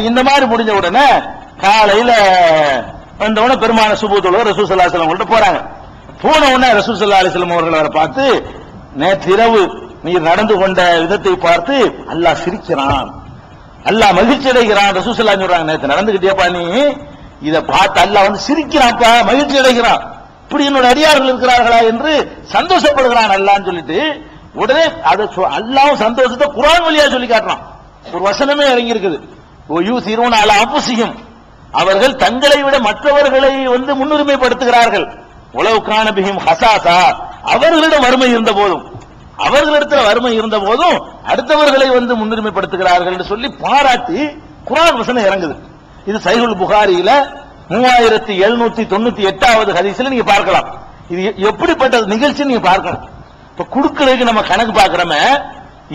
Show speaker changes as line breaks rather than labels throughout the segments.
இந்த மாதிரி முடிஞ்ச உடனே காலையில வந்த உடனே பெருமான சுபூத்துல ரசூல் ஸல்லல்லாஹு அலைஹி வஸல்லம் போறாங்க. போன உடனே ரசூல் ஸல்லல்லாஹு அலைஹி வஸல்லம் அவர்கள் அவரை பார்த்து, நேற்றிரவு நீர் நடந்து கொண்ட விதத்தை பார்த்து அல்லாஹ் சிரிக்கிறான், அல்லாஹ் மகிழ்ச்சி அடைகிறான். ரசூல் ஸல்லல்லாஹு அலைஹி சொல்றாங்க, நேற்று நடந்துகிட்டேப்பா நீ, இதை பார்த்து அல்லாஹ் வந்து சிரிக்கிறான்ப்பா, மகிழ்ச்சி அடைகிறான், இப்படி என்னோட அடியார்கள் இருக்கிறார்களா என்று சந்தோஷப்படுகிறான் அல்லாஹ்னு சொல்லிட்டு உடனே அதை அல்லாஹ்வும் சந்தோஷத்தை குர்ஆன் வழியா சொல்லி காட்டுறான். ஒரு வசனமே இறங்கி இருக்குது, யூஸிரூன அலா அன்ஃபுஸிஹிம், அவர்கள் தங்களை விட மற்றவர்களை வந்து முன்னுரிமைப்படுத்துகிறார்கள். உலவு கான பிஹிம் ஹஸாஸா, அவர்களிடம் வறுமை இருந்த போதும், அவர்களிடத்தில் வறுமை இருந்த போதும் அடுத்தவர்களை வந்து முன்னுரிமைப்படுத்துகிறார்கள் என்று சொல்லி பாராட்டி குர்ஆன் வசனம் இறங்குது. இது சஹீஹுல் புகாரியில 3798வது ஹதீஸ்ல நீங்க பார்க்கலாம். இது எப்படிப்பட்ட நிகழ்ச்சி நீங்க பார்க்கணும். இப்ப குடுக்கிறதுக்கு நம்ம கணக்கு பார்க்கிறோமே,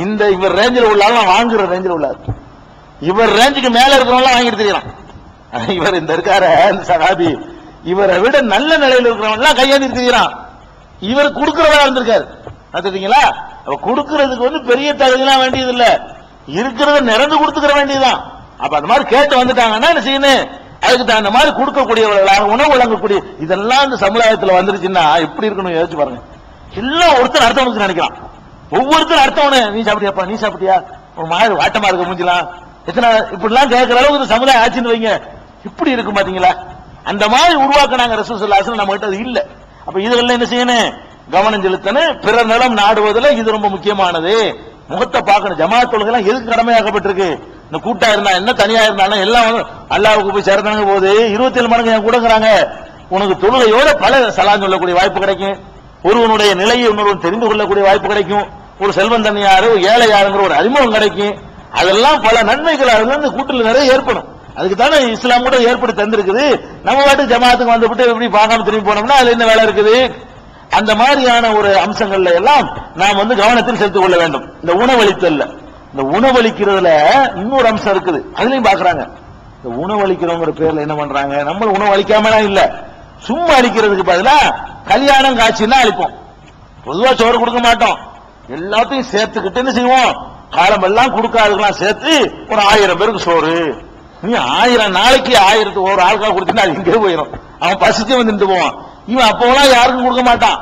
இந்த இவர் ரேஞ்சில் உள்ளாலும் வாங்குற ரேஞ்சில் உள்ளார், இவர் ரேஞ்சுக்கு மேல இருக்கிறவங்க வாங்கிட்டு தெரியலாம். இவர் இந்த இருக்கார இந்த சஹாபி, இவரை விட நல்ல நிலையில் இருக்கிறவங்க எல்லாம் கையாண்டி இருக்கிறான், இவர் கொடுக்கிறவரா இருந்திருக்காரு. பாத்துட்டீங்களா? கொடுக்கிறதுக்கு வந்து பெரிய தகுதியெல்லாம் வேண்டியது இல்ல, இருக்கிறத நிறந்து கொடுத்துக்கிற வேண்டியதுதான். அப்ப அந்த மாதிரி கேட்டு வந்துட்டாங்கன்னா என்ன செய்யணும், அதுக்கு தகுந்த மாதிரி கொடுக்கக்கூடியவர்களாக உணவு வழங்கக்கூடிய இதெல்லாம் இந்த சமுதாயத்தில் வந்துருச்சுன்னா எப்படி இருக்கணும் யோசிச்சு பாருங்க. எல்லாம் ஒருத்தர் அடுத்தவனுக்கு நினைக்கலாம், ஒவ்வொருத்தரும் அடுத்தவனு நீ சாப்பிட்டியாப்பா, நீ சாப்பிட்டியா, ஒரு மாதிரி வாட்டமா இருக்க முடிஞ்சலாம், எத்தனை இப்படிலாம் கேட்கிற அளவுக்கு சமுதாயம் ஆச்சுன்னு வைங்க, இப்படி இருக்கும் பாத்தீங்களா? அந்த மாதிரி உருவாக்கினாங்க ரசூல் ஸல்லல்லாஹு அலைஹி வஸல்லம், நம்ம கிட்ட அது இல்ல. அப்ப இதுல என்ன செய்யணும், கவனம் செலுத்தணும். பிறர் நலம் நாடுவதில் இது ரொம்ப முக்கியமானது. முகத்தை பார்க்கணும். ஜமாத் தொழுகை எல்லாம் எதுக்கு கடமையாக்கப்பட்டிருக்கு? இந்த கூட்டா இருந்தா என்ன, தனியா இருந்தாலும் எல்லாம் அல்லாஹ்வுக்கு போய் சேர்ந்தாங்க போது 27 மடங்கு என் கூடங்கிறாங்க. உனக்கு தொழுகையோட பல சலாம் சொல்லக்கூடிய வாய்ப்பு கிடைக்கும், ஒருவனுடைய நிலையை இன்னொருவன் தெரிந்து கொள்ளக்கூடிய வாய்ப்பு கிடைக்கும், ஒரு செல்வந்தன் யாரு ஏழை யாருங்கிற ஒரு அறிமுகம் கிடைக்கும். அதெல்லாம் பல நன்மைகள் அதுல இந்த கூட்டில் நிறைய ஏற்படும். அதுக்கு தானே இஸ்லாம் கூட ஏற்படுத்தி தந்திருக்குது. நம்ம வாட்டு ஜமாத்துக்கு வந்துவிட்டு எப்படி பார்க்காம திரும்பி போனோம்னா அதுல என்ன வேலை இருக்குது? அந்த மாதிரியான ஒரு அம்சங்கள்ல எல்லாம் நாம் வந்து கவனத்தில் செலுத்திக் கொள்ள வேண்டும். இந்த உணவளித்தல்ல, இந்த உணவளிக்கிறதுல இன்னொரு அம்சம் இருக்குது, அதுலயும் பாக்குறாங்க. இந்த உணவளிக்கிறவங்கிற பேர்ல என்ன பண்றாங்க, நம்ம உணவளிக்காமலாம் இல்ல, சும்மா அளிக்கிறதுக்கு பதிலா கல்யாணம் காட்சின்னா அளிப்போம். பொதுவா சோறு கொடுக்க மாட்டோம், எல்லாத்தையும் சேர்த்துக்கிட்டு என்ன செய்வோம், காலம் எல்லாம் கொடுக்காதுலாம் சேர்த்து ஒரு 1000 பேருக்கு சோறு. நீ 1000 நாளைக்கு 1000 ஒரு ஆளுக்காக கொடுத்தீங்கன்னா அது இங்கே போயிடும், அவன் பசிச்சு வந்து நின்று போவான். இவன் அப்போலாம் யாருக்கும் கொடுக்க மாட்டான்.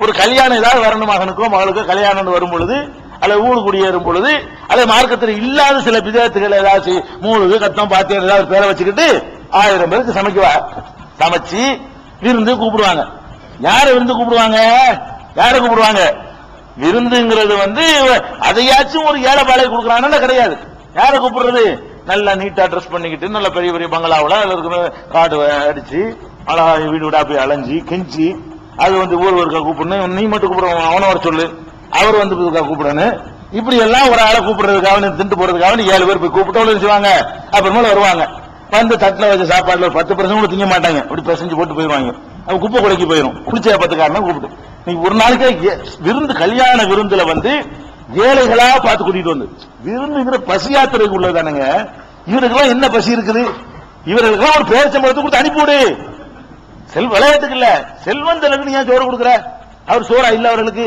ஒரு கல்யாணம் ஏதாவது வரணும், மகனுக்கோ மகளுக்கோ கல்யாணம் வரும் பொழுது, அல்ல ஊடு குடியேறும் பொழுது, அல்ல மார்க்கத்தில் இல்லாத சில விதத்துகள் ஏதாச்சும் மூழுது கத்தம் பாத்தியம் ஏதாவது பேரை வச்சுக்கிட்டு 1000 பேருக்கு சமைச்சு விருந்து கூப்பிடுவாங்க. யாரை விருந்து கூப்பிடுவாங்க, யாரை கூப்பிடுவாங்க? விருந்துங்கிறது வந்து அதையாச்சும் ஒரு ஏழை பாலை கொடுக்குறான்னு கிடையாது. யாரை கூப்பிடுறது? நல்லா நீட்டா ட்ரெஸ் பண்ணிக்கிட்டு நல்ல பெரிய பெரிய பங்களாவில் காடு அடிச்சு அழகா வீடு வீடா போய் அலைஞ்சி கெஞ்சி அது வந்து ஒருவருக்கா கூப்பிடணும், நீ மட்டும் கூப்பிடுவோம் அவனை வர சொல்லு, அவர் வந்து கூப்பிடணும். இப்படி எல்லாம் ஒரு ஆளை கூப்பிடுறதுக்காக திண்டு போறதுக்காக 7 பேர் போய் கூப்பிட்டு செய்வாங்க. அப்புறமா வருவாங்க, வந்து தட்டில் வச்ச சாப்பாடுல 10% கூட திங்க மாட்டாங்க, அப்படி பிசைஞ்சு போட்டு போயிருவாங்க. அவன் குப்பை குடைக்கு போயிடும். குளிச்ச 10 காரணம் கூப்பிட்டு நீங்க ஒரு நாளைக்கே விருந்து, கல்யாண விருந்துல வந்து ஏழைகளா பார்த்து கூட்டிட்டு வந்து விருந்துங்கிற பசி யாத்திரைக்கு உள்ளதானுங்க. இவருக்கெல்லாம் என்ன பசி இருக்குது? இவர்களுக்கெல்லாம் ஒரு பேரிச்சம்பழத்தை கொடுத்து அனுப்பிவிடு. விளையாட்டுக்கு இல்ல, செல்வந்தனுக்கு நீ ஏன் சோறு கொடுக்குற? அவர் சோறா இல்ல அவர்களுக்கு?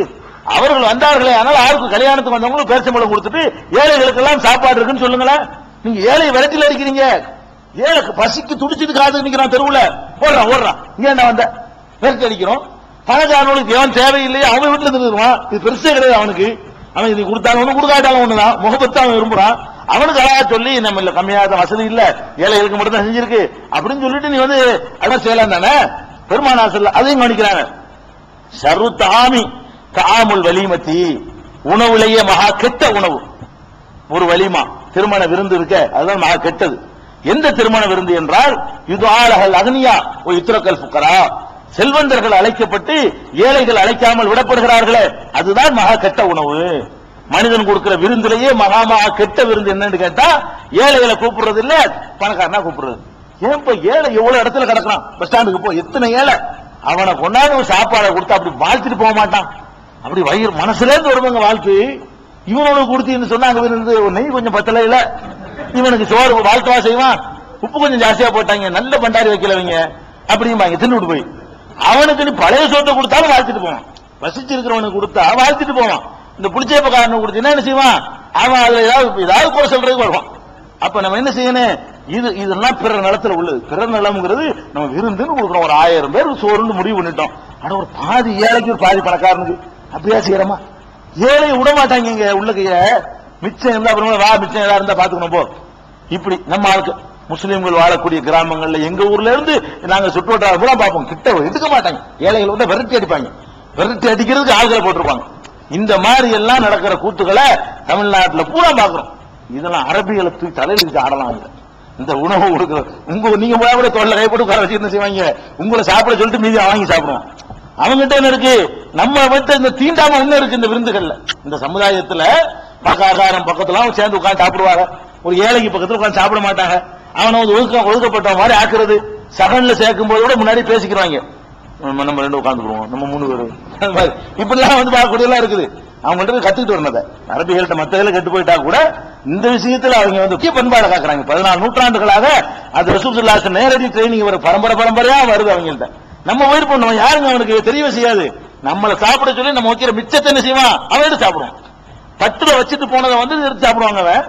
அவர்கள் வந்தார்களே, ஆனால் யாருக்கு கல்யாணத்துக்கு வந்தவங்களும் பேரிச்சம்பழம் கொடுத்துட்டு ஏழைகளுக்கு எல்லாம் சாப்பாடு இருக்குன்னு சொல்லுங்களேன். நீங்க ஏழை விரட்டில அடிக்கிறீங்க. ஏழை பசிக்கு துடிச்சிட்டு காத்து நிக்கிறான் தெருவுல, ஓடுறான் இங்க வந்த விரட்டி அடிக்கிறோம். பணக்காரனுக்கு எவன் தேவையில்லையே அவன் வீட்டுல இருந்துருவான். இது பெருசே கிடையாது அவனுக்கு. அவன் இது கொடுத்தாலும் ஒண்ணு கொடுக்காட்டாலும் ஒண்ணுதான், முகப்பத்து அவன் விரும்புறான். அவனுக்கு அழகா சொல்லி நம்ம இல்ல கம்மியாத வசதி இல்ல, ஏழைகளுக்கு மட்டும் தான் செஞ்சிருக்கு அப்படின்னு சொல்லிட்டு நீ வந்து அதான் செய்யலாம் தானே. பெருமானார் சொல்ல அதையும் கவனிக்கிறாங்க. ஷர்ரு தாமி தாமுல் வலிமத்தி, உணவுலேயே மகா கெட்ட உணவு ஒரு வலிமா, திருமண விருந்து இருக்க அதுதான் மகா கெட்டது. எந்த திருமண விருந்து என்றால் இது ஆலகல் அக்னியா ஓ இத்ரக்கல் புக்கரா, செல்வந்தர்கள் அழைக்கப்பட்டு ஏழைகள் அழைக்காமல் விடப்படுகிறார்களே அதுதான் மகா கெட்ட உணவு. மனிதன் கொடுக்கிற விருந்திலேயே மகா கெட்ட விருந்து என்னன்னு கேட்டா ஏழைகளை கூப்பிடுறது இல்ல, பணக்காரனா கூப்பிடுறது. ஏன் இப்ப ஏழை எவ்வளவு இடத்துல கிடக்கிறான், பஸ் ஸ்டாண்டுக்கு போ, எத்தனை ஏழை, அவனை கொண்டாந்து ஒரு சாப்பாடை கொடுத்து அப்படி வாழ்த்துட்டு போக மாட்டான். அப்படி வயிறு மனசுல இருந்து வருவாங்க வாழ்த்து. இவனோட கொடுத்து சொன்னாங்க விருந்து நெய் கொஞ்சம் பத்தல இல்ல, இவனுக்கு சோறு வாழ்த்துவா செய்வான், உப்பு கொஞ்சம் ஜாஸ்தியா போட்டாங்க, நல்ல பண்டாரி வைக்கலவங்க அப்படிம்பாங்க தின்னுட்டு போய். அவனுக்கு நீ பழைய சோத்தை கொடுத்தாலும் வாழ்த்துட்டு போவான், வசிச்சு இருக்கிறவனுக்கு கொடுத்தா வாழ்த்துட்டு போவான். இந்த புளிச்சேப்பக்காரனுக்கு கொடுத்தீங்கன்னா என்ன செய்வான், அவன் அதுல ஏதாவது குறை சொல்றதுக்கு வருவான். அப்ப நம்ம என்ன செய்யணும், இதெல்லாம் பிறர் நிலத்துல உள்ளது. பிறர் நிலம்ங்கிறது நம்ம விருந்துன்னு கொடுக்குறோம். ஒரு 1000 பேர் சோறுன்னு முடிவு பண்ணிட்டோம். ஆனா ஒரு பாதி ஏழைக்கு ஒரு பாதி பணக்காரனுக்கு அப்படியா செய்யறமா? ஏழை விட மாட்டாங்க இங்க உள்ளக்கைய. மிச்சம் இருந்தா அப்புறமா வா மிச்சம் ஏதா இருந்தா பாத்துக்கணும் போ. இப்படி நம்ம ஆளுக்கு முஸ்லீம்கள் வாழக்கூடிய கிராமங்கள்ல எங்க ஊர்ல இருந்து நாங்க சுற்றுவட்டார பூரா பார்ப்போம். கிட்ட எடுக்க மாட்டாங்க. ஏழைகள் விட விரட்டி அடிப்பாங்க. விரட்டி அடிக்கிறதுக்கு ஆள்களை போட்டிருப்பாங்க. இந்த மாதிரி எல்லாம் நடக்கிற கூத்துக்களை தமிழ்நாட்டுல பூரா பாக்குறோம். இதெல்லாம் அரபிகளை தூக்கி தலையில் வச்சு ஆடலாம். இந்த உணவு கொடுக்குற நீங்க கூட தொழில கைப்பட்டு உட்கார வச்சு என்ன செய்வாங்க? உங்களை சாப்பிட சொல்லிட்டு மீதி வாங்கி சாப்பிடுவோம். அவங்ககிட்ட என்ன இருக்கு? நம்ம வீட்டு இந்த தீண்டாம என்ன இருக்கு இந்த விருந்துகள்ல? இந்த சமுதாயத்துல பக்காரம் பக்கத்துல சேர்ந்து உட்காந்து சாப்பிடுவாங்க. ஒரு ஏழைக்கு பக்கத்துல உட்காந்து சாப்பிட மாட்டாங்க. அவனை ஒதுக்கப்பட்ட மாதிரி ஆக்குறது. சகன்ல சேர்க்கும் போது கூட முன்னாடி பேசிக்கிறாங்க. நம்ம 2 உட்காந்துருவோம், நம்ம 3 பேர் இப்படிலாம் வந்து பார்க்கக்கூடியலாம் இருக்குது. அவங்கள்ட்ட கத்துக்கிட்டு வரணும். அரபிகள்கிட்ட மத்தவர்கள் கெட்டு போயிட்டா கூட இந்த விஷயத்துல அவங்க வந்து முக்கிய பண்பாடை காக்குறாங்க. 14 நூற்றாண்டுகளாக அது ரசூல் ஸல்லல்லாஹு அலைஹி வஸல்லம் நேரடி ட்ரைனிங் வர பரம்பரையா வருது அவங்கள்ட்ட. நம்ம உயிர் பண்ணுவோம். யாருங்க அவனுக்கு தெரியவே செய்யாது. நம்மளை சாப்பிட சொல்லி நம்ம வைக்கிற மிச்சத்தை என்ன செய்வான்? அவன் எடுத்து சாப்பிடுவான். தட்டுல வச்சுட்டு போனதை வந்து எடுத்து சாப்பிடுவாங்க. அவன்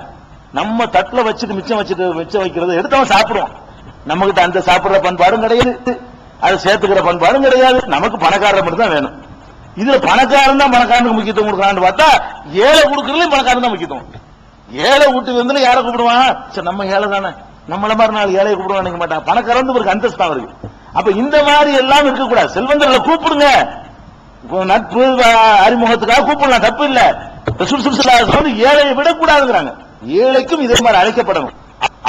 நம்ம தட்டுல வச்சுட்டு மிச்சம் வைக்கிறத எடுத்து அவன் சாப்பிடுவான். நம்ம கிட்ட அந்த சாப்பிடுற பண்பாடும் கிடையாது, அது சேர்த்துக்கிற பண்பாடும் கிடையாது. நமக்கு பணக்காரர் மட்டும் தான் வேணும். இதுல பணக்காரன் தான் பணக்காரனுக்கு முக்கியத்துவம் கொடுக்கறான்னு பார்த்தா ஏழை கொடுக்கறதுலயும் பணக்காரன் தான் முக்கியத்துவம். ஏழை வீட்டுக்கு வந்து யாரை கூப்பிடுவான்? சரி நம்ம ஏழை தானே, நம்மள மாதிரி 4 ஏழையை கூப்பிடுவான் நினைக்க மாட்டான். பணக்காரன் ஒரு அந்தஸ்து தான் இருக்கு. அப்ப இந்த மாதிரி எல்லாம் இருக்கக்கூடாது. செல்வந்தர்களை கூப்பிடுங்க, நட்பு அறிமுகத்துக்காக கூப்பிடலாம், தப்பு இல்ல. ரசூல் ஸல்லல்லாஹு அலைஹி வஸல்லம் ஏழையை விடக்கூடாதுங்கிறாங்க. ஏழைக்கும் இதே மாதிரி அழைக்கப்படணும்,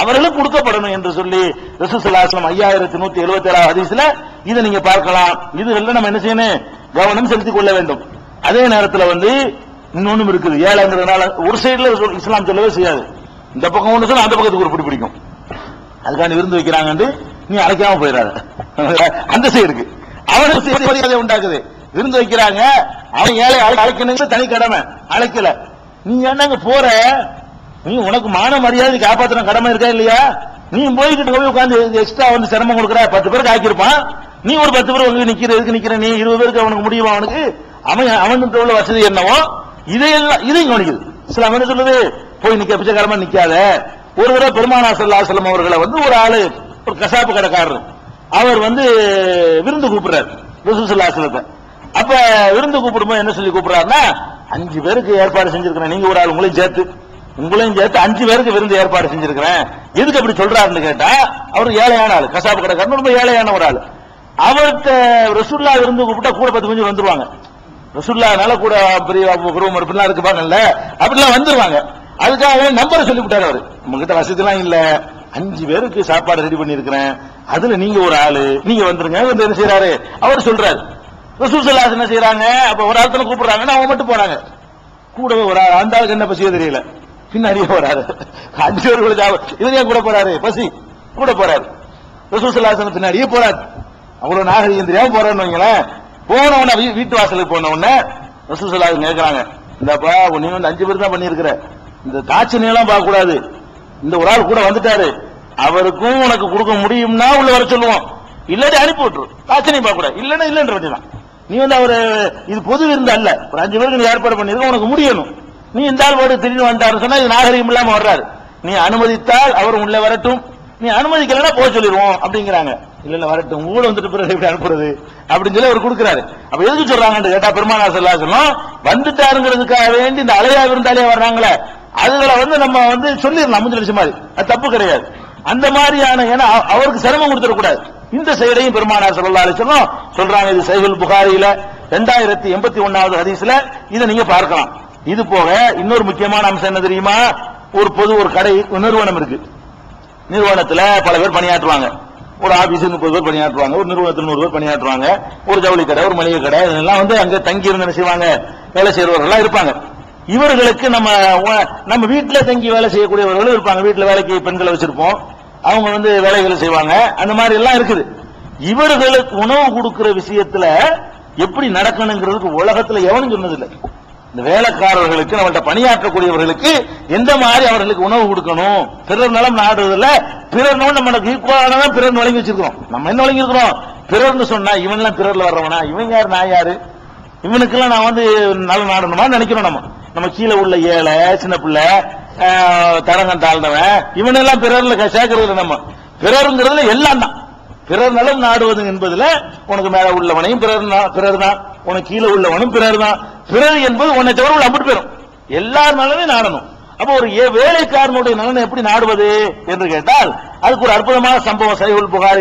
அவர்களும் கொடுக்கப்படணும் என்று சொல்லி ரசூல் ஸல்லல்லாஹு அலைஹி வஸல்லம் 5177 ஹதீஸ்ல இதை நீங்க பார்க்கலாம். இதுல நம்ம என்ன செய்யணும்? கவனம் செலுத்திக் கொள்ள வேண்டும். அதே நேரத்தில் வந்து இன்னொன்னும் இருக்குது. ஏழைங்கிறதுனால ஒரு சைடுல இஸ்லாம் சொல்லவே செய்யாது. இந்த பக்கம் ஒன்று சொல்ல அந்த பக்கத்துக்கு ஒரு பிடிக்கும். அதுக்காண்டி விருந்து வைக்கிறாங்க நீ அழைக்காம போயிடாத. அந்த சைடுக்கு அவனுக்கு மரியாதை உண்டாக்குது. விருந்து வைக்கிறாங்க, அவன் ஏழை அழைக்கணுங்கிற தனி கடமை. அழைக்கல, நீ என்னங்க போற? நீ உனக்கு மான மரியாதை காப்பாற்றுற கடமை இருக்கா இல்லையா? நீ போய்கிட்டு போய் உட்காந்து எக்ஸ்ட்ரா வந்து சிரமம் கொடுக்குற. 10 பேருக்கு ஆக்கியிருப்பான், நீ ஒரு 10 பேர் வந்து நிக்கிற நீ 20 பேருக்கு அவனுக்கு முடியுமா? அவனுக்கு அவனுக்கு உள்ள வசதி என்னவோ இதையும் கவனிக்குது. இஸ்லாம் என்ன சொல்லுது? போய் நிக்க பிச்சைக்காரமா நிக்காத. ஒரு தடவை பெருமானார் ஸல்லல்லாஹு அலைஹி வஸல்லம் அவர்களை வந்து ஒரு ஆளு, ஒரு கசாப்பு கடைக்காரர், அவர் வந்து விருந்து கூப்பிடுறாரு ரசூல் ஸல்லல்லாஹு அலைஹி வஸல்லம். அப்ப விருந்து கூப்பிடும்போது என்ன சொல்லி கூப்பிடுறாருன்னா, 5 பேருக்கு ஏற்பாடு செஞ்சிருக்கிறேன், நீங்க ஒரு ஆள் உங்களையும் சேர்த்து 5 பேருக்கு விருந்து ஏற்பாடு செஞ்சிருக்கிறேன். எதுக்கு அப்படி சொல்றாருன்னு கேட்டா, அவர் ஏழையான ஆளு, கசாப்பு கடைக்காரர், ரொம்ப ஏழையான ஒரு ஆளு. அவர்கிட்ட ரசூலுல்லாஹ் விருந்து கூப்பிட்டா கூட 10 பேர் வந்துருவாங்க. ரசூலுல்லாஹ்னால கூட பெரிய குருமர் பிள்ளை இருக்குப்பாங்கல்ல, அப்படிலாம் வந்துருவாங்க. அதுக்காக நம்பரை சொல்லி விட்டாரு அவரு. நம்ம கிட்ட வசதி எல்லாம் இல்ல, 5 பேருக்கு சாப்பாடு ரெடி பண்ணி இருக்கிறேன், அதுல நீங்க ஒரு ஆளு, நீங்க வந்துருங்க. வந்து என்ன செய்யறாரு அவர் சொல்றாரு. ரசூல் ஸல்லல்லாஹு அலைஹி வஸல்லம் என்ன செய்யறாங்க? அப்ப ஒரு ஆள் கூப்பிடுறாங்கன்னா அவங்க மட்டும் போறாங்க. கூடவே ஒரு ஆள், அந்த ஆளுக்கு என்ன பசியோ தெரியல, பின்னாடியே போறாரு. 5 பேர் இதுலயே கூட போறாரு, பசி கூட போறாரு. ரசூல் ஸல்லல்லாஹு அலைஹி வஸல்லம் பின்னாடியே போறாரு. அவ்வளவு நாகரிகம் தெரியாம போறேன்னு வைங்களேன். போன உடனே வீட்டு வாசலுக்கு போன உடனே ரசூல் ஸல்லல்லாஹு அலைஹி வஸல்லம் கேட்கறாங்க, இந்தப்பா நீ வந்து 5 பேர் தான் பண்ணிருக்கிற, இந்த தாட்சணியெல்லாம் பார்க்க கூடாது. இந்த ஒரு ஆள் கூட வந்துட்டாரு, அவருக்கும் உனக்கு கொடுக்க முடியும்னா உள்ள வர சொல்லுவோம், இல்லாட்டி அனுப்பி விட்டுரு. தாட்சணியம் பார்க்க கூடாது, இல்லன்னா இல்லன்ற வேண்டியதான். நீ வந்து அவரு இது பொது விருந்து அல்ல, ஒரு 5 பேருக்கு நீ ஏற்பாடு பண்ணிருக்க, உனக்கு முடியணும். நீ இந்த ஆள் போட்டு திடீர்னு வந்தாருன்னு சொன்னா இது நாகரிகம் இல்லாம வர்றாரு. நீ அனுமதித்தால் அவர் உள்ள வரட்டும், நீ அனுமதிக்கலன்னா போக சொல்லிடுவோம் அப்படிங்கிறாங்க. இல்ல வரட்டும், ஊழல் வந்துட்டு பிறகு எப்படி அனுப்புறது அப்படின்னு சொல்லி அவர் கொடுக்கிறாரு. அப்ப எதுக்கு சொல்றாங்கன்னு கேட்டா, பெருமானார் ஸல்லல்லாஹு அலைஹி வஸல்லம் வந்துட்டாருங்கிறதுக்காக வேண்டி இந்த அலையா விருந்தாலே வர்றாங்களே, அதுகளை வந்து நம்ம வந்து சொல்லிடலாம், முடிஞ்ச விஷயம் மாதிரி, அது தப்பு கிடையாது. அந்த மாதிரியான, ஏன்னா அவருக்கு சிரமம் கொடுத்துடக்கூடாது. இந்த செயலையும் பெருமானார் ஸல்லல்லாஹு அலைஹி வஸல்லம் சொல்றாங்க. இது சஹீஹுல் புகாரியில 2081வது ஹதீஸ்ல இதை நீங்க பார்க்கலாம். இது போக இன்னொரு முக்கியமான அம்சம் என்ன தெரியுமா? ஒரு கடை நிறுவனம் இருக்கு. நிறுவனத்துல பல பேர் பணியாற்றுவாங்க. ஒரு ஆபீஸ் 30 பேர் பணியாற்றுவாங்க, ஒரு நிறுவனத்தில் 100 பேர் பணியாற்றுவாங்க. ஒரு ஜவுளி கடை, ஒரு மளிகை கடை, இதெல்லாம் வந்து அங்க தங்கி இருந்து என்ன செய்வாங்க, வேலை செய்யறவர்கள் இருப்பாங்க. இவர்களுக்கு நம்ம வீட்டுல தங்கி வேலை செய்யக்கூடியவர்களும் இருப்பாங்க. வீட்டுல வேலைக்கு பெண்களை வச்சிருப்போம், அவங்க வந்து வேலைகளை செய்வாங்க. அந்த மாதிரி எல்லாம் இருக்குது. இவர்களுக்கு உணவு கொடுக்கிற விஷயத்துல எப்படி நடக்கணுங்கிறதுக்கு உலகத்துல எவனும் சொன்னதில்லை. இந்த வேலைக்காரர்களுக்கு, நம்மள்ட்ட பணியாற்றக்கூடியவர்களுக்கு எந்த மாதிரி அவர்களுக்கு உணவு கொடுக்கணும், பிறர் நலம் நாடுறதுல பிறர் நம்மளுக்கு ஈக்குவலானதான் பிறர் வழங்கி வச்சிருக்கிறோம். நம்ம என்ன வழங்கி இருக்கிறோம்? பிறர்னு சொன்னா இவன் எல்லாம் பிறர்ல வர்றவனா, இவன் யாரு நான் யாரு, இவனுக்கெல்லாம் நான் வந்து நலம் நாடணுமா நினைக்கிறோம். நம்ம கீழே உள்ள ஏழை சின்ன பிள்ளை தரங்கன் தாழ்ந்தவன் இவனெல்லாம் பிறர்ல சேர்க்கறது நம்ம பிறருங்கிறதுல எல்லாம் தான். பிறர் நலம் நாடுவது என்பதுல உனக்கு மேல உள்ளவனையும் பிறர் தான், உனக்கு கீழே உள்ளவனும் பிறர் தான். பிறர் என்பது உன்னை தவிர உள்ள அப்படி பெறும் எல்லார் நலமே நாடணும். அப்ப ஒரு வேலைக்காரனுடைய நலனை எப்படி நாடுவது என்று கேட்டால் அதுக்கு ஒரு அற்புதமான சம்பவம் சஹீஹுல் புகாரி